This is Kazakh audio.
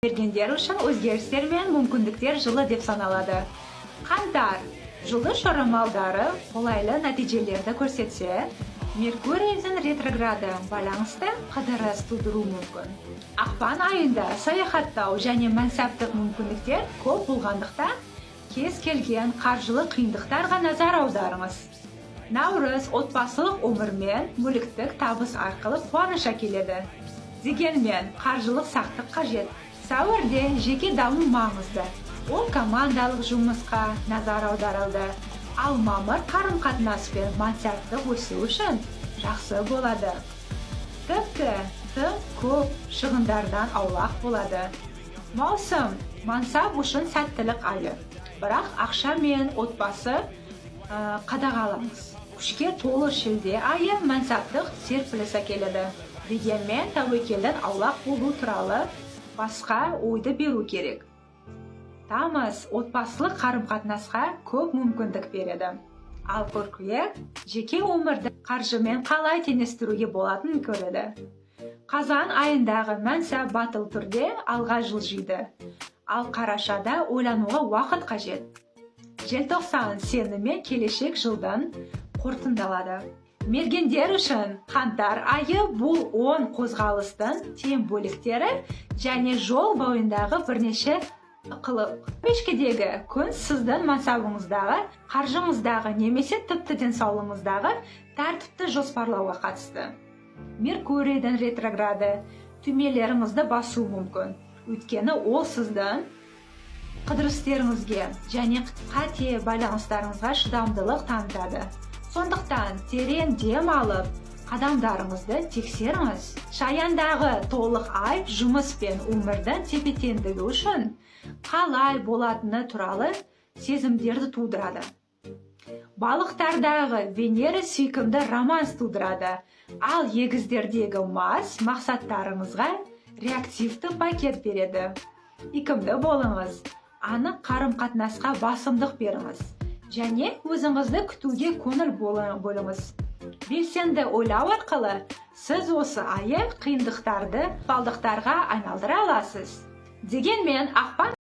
Мергендер үшін өзгерістер мен мүмкіндіктер жылы деп саналады. Қаңтар жылы жорамалдары қолайлы нәтижелерді көрсетсе, Меркурийдің ретрограды байланысты қыдырыс тудыруы мүмкін. Ақпан айында саяхаттау және мансаптық мүмкіндіктер көп болғандықтан, кез келген қаржылық қиындықтарға назар аударыңыз. Наурыз отбасылық өмір мен мүліктік табыс арқылы қуаныш әкеледі. Дегенмен, қаржылық сақтық қажет. Сәуірде жеке даму маңызды. Ол командалық жұмысқа назар аударылды. Ал мамыр қарым-қатынас пен мансаптық өсу үшін жақсы болады. Тіпті тым көп шығындардан аулақ болады. Маусым мансап үшін сәттілік айы. Бірақ ақша мен отбасы қадағалаңыз. Күшке толы шілде айы мансаптық серпіліс әкеледі. Дегенмен, тәуекелден аулақ болу туралы басқа ойды беру керек. Тамыз отбасылық қарым-қатынасқа көп мүмкіндік береді. Ал қыркүйек жеке өмірді қаржымен қалай теңестіруге болатынын көреді. Қазан айындағы мансап батыл түрде алға жылжиды. Ал қарашада ойлануға уақыт қажет. Желтоқсан сенімі келешек жылдан қорытындылады. Мергендер үшін қаңтар айы бұл 10 қозғалыстың тең бөліктері және жол бойындағы бірнеше қылып. Пешкедегі күн сіздің мансабыңыздағы, қаржыңыздағы немесе тіпті денсаулығыңыздағы тәртіпті жоспарлауға қатысты. Меркурийдің ретрограды түймелеріңізді басу мүмкін. Өйткені ол сіздің қыдырыстеріңізге және қате байланыстарыңызға шыдамдылық танытады. Сондықтан терең дем алып, қадамдарыңызды тексеріңіз. Шаяндағы толық ай жұмыс пен өмірдің тепе-теңдігі үшін қалай болатыны туралы сезімдерді тудырады. Балықтардағы Венера сүйкімді романс тудырады, ал егіздердегі Марс мақсаттарыңызға реактивті пакет береді. Икемді болыңыз, анық қарым-қатынасқа басымдық беріңіз және өзіңізді күтуге көңіл бөліңіз. Белсенді ойлау арқылы сіз осы айы қиындықтарды балдықтарға айналдыра аласыз. Дегенмен ақпан